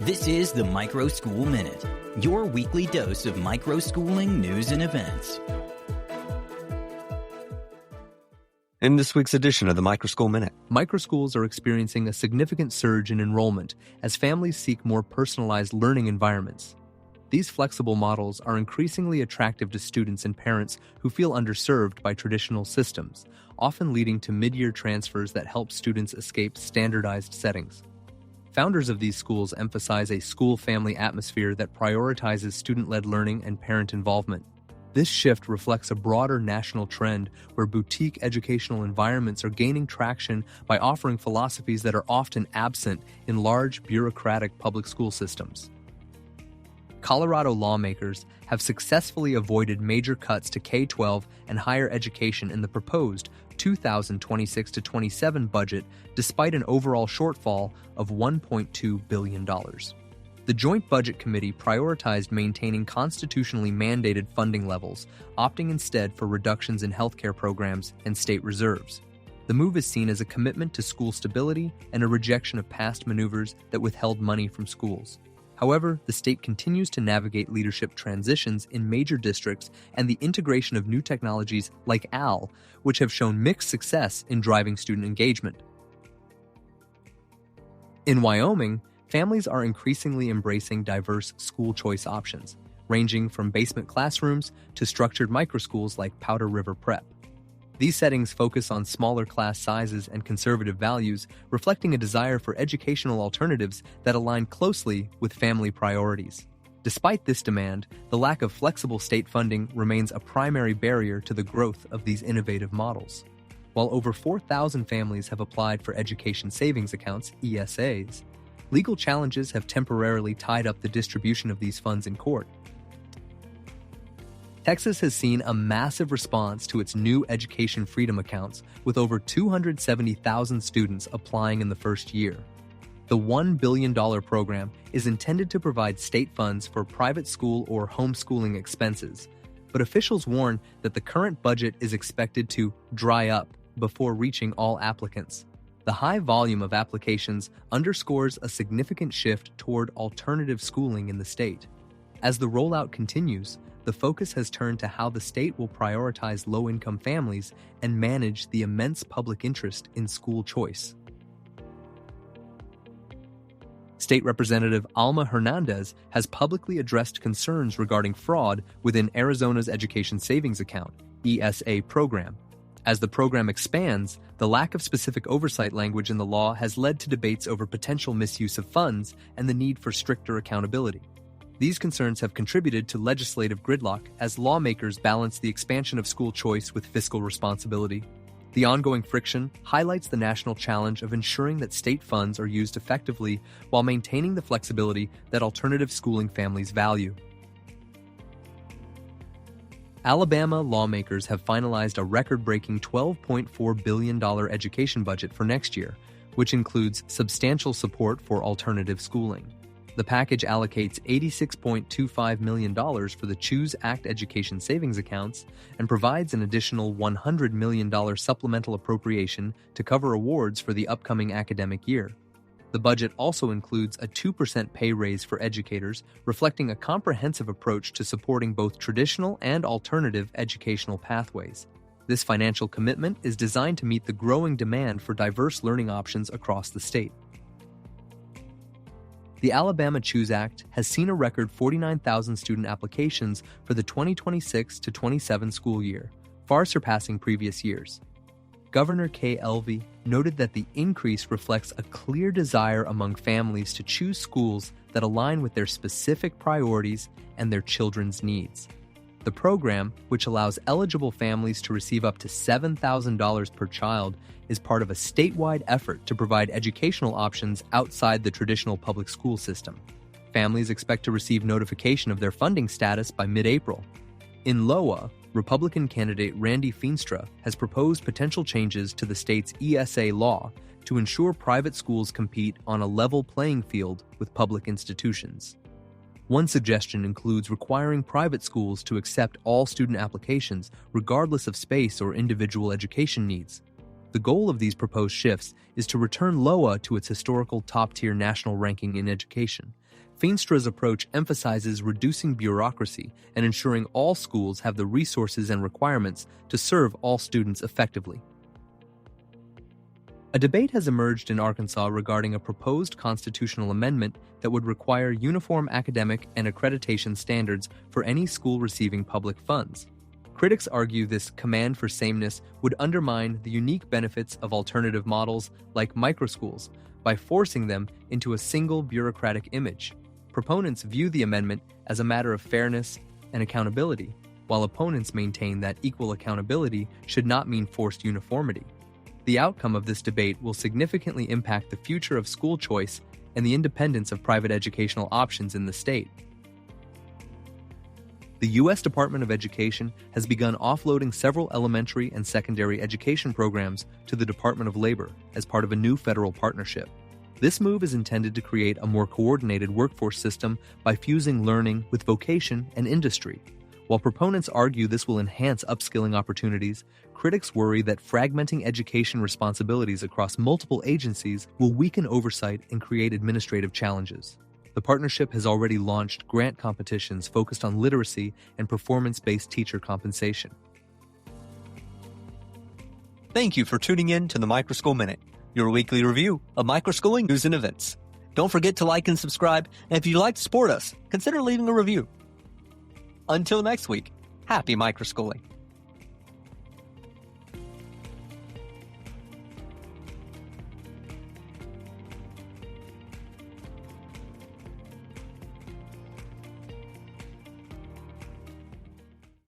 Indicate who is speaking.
Speaker 1: This is the Microschool Minute, your weekly dose of microschooling news and events.
Speaker 2: In this week's edition of the Microschool Minute,
Speaker 3: microschools are experiencing a significant surge in enrollment as families seek more personalized learning environments. These flexible models are increasingly attractive to students and parents who feel underserved by traditional systems, often leading to mid-year transfers that help students escape standardized settings. Founders of these schools emphasize a school-family atmosphere that prioritizes student-led learning and parent involvement. This shift reflects a broader national trend where boutique educational environments are gaining traction by offering philosophies that are often absent in large, bureaucratic public school systems. Colorado lawmakers have successfully avoided major cuts to K-12 and higher education in the proposed 2026-27 budget, despite an overall shortfall of $1.2 billion. The Joint Budget Committee prioritized maintaining constitutionally mandated funding levels, opting instead for reductions in healthcare programs and state reserves. The move is seen as a commitment to school stability and a rejection of past maneuvers that withheld money from schools. However, the state continues to navigate leadership transitions in major districts and the integration of new technologies like AL, which have shown mixed success in driving student engagement. In Wyoming, families are increasingly embracing diverse school choice options, ranging from basement classrooms to structured microschools like Powder River Prep. These settings focus on smaller class sizes and conservative values, reflecting a desire for educational alternatives that align closely with family priorities. Despite this demand, the lack of flexible state funding remains a primary barrier to the growth of these innovative models. While over 4,000 families have applied for education savings accounts, ESAs, legal challenges have temporarily tied up the distribution of these funds in court. Texas has seen a massive response to its new education freedom accounts, with over 270,000 students applying in the first year. The $1 billion program is intended to provide state funds for private school or homeschooling expenses, but officials warn that the current budget is expected to dry up before reaching all applicants. The high volume of applications underscores a significant shift toward alternative schooling in the state. As the rollout continues, the focus has turned to how the state will prioritize low-income families and manage the immense public interest in school choice. State Representative Alma Hernandez has publicly addressed concerns regarding fraud within Arizona's Education Savings Account, ESA program. As the program expands, the lack of specific oversight language in the law has led to debates over potential misuse of funds and the need for stricter accountability. These concerns have contributed to legislative gridlock as lawmakers balance the expansion of school choice with fiscal responsibility. The ongoing friction highlights the national challenge of ensuring that state funds are used effectively while maintaining the flexibility that alternative schooling families value. Alabama lawmakers have finalized a record-breaking $12.4 billion education budget for next year, which includes substantial support for alternative schooling. The package allocates $86.25 million for the Choose Act education savings accounts and provides an additional $100 million supplemental appropriation to cover awards for the upcoming academic year. The budget also includes a 2% pay raise for educators, reflecting a comprehensive approach to supporting both traditional and alternative educational pathways. This financial commitment is designed to meet the growing demand for diverse learning options across the state. The Alabama Choose Act has seen a record 49,000 student applications for the 2026-27 school year, far surpassing previous years. Governor Kay Elvey noted that the increase reflects a clear desire among families to choose schools that align with their specific priorities and their children's needs. The program, which allows eligible families to receive up to $7,000 per child, is part of a statewide effort to provide educational options outside the traditional public school system. Families expect to receive notification of their funding status by mid-April. In Iowa, Republican candidate Randy Feenstra has proposed potential changes to the state's ESA law to ensure private schools compete on a level playing field with public institutions. One suggestion includes requiring private schools to accept all student applications, regardless of space or individual education needs. The goal of these proposed shifts is to return LOA to its historical top-tier national ranking in education. Feenstra's approach emphasizes reducing bureaucracy and ensuring all schools have the resources and requirements to serve all students effectively. A debate has emerged in Arkansas regarding a proposed constitutional amendment that would require uniform academic and accreditation standards for any school receiving public funds. Critics argue this command for sameness would undermine the unique benefits of alternative models like microschools by forcing them into a single bureaucratic image. Proponents view the amendment as a matter of fairness and accountability, while opponents maintain that equal accountability should not mean forced uniformity. The outcome of this debate will significantly impact the future of school choice and the independence of private educational options in the state. The U.S. Department of Education has begun offloading several elementary and secondary education programs to the Department of Labor as part of a new federal partnership. This move is intended to create a more coordinated workforce system by fusing learning with vocation and industry. While proponents argue this will enhance upskilling opportunities, critics worry that fragmenting education responsibilities across multiple agencies will weaken oversight and create administrative challenges. The partnership has already launched grant competitions focused on literacy and performance-based teacher compensation.
Speaker 2: Thank you for tuning in to the Microschool Minute, your weekly review of microschooling news and events. Don't forget to like and subscribe, and if you'd like to support us, consider leaving a review. Until next week, happy microschooling.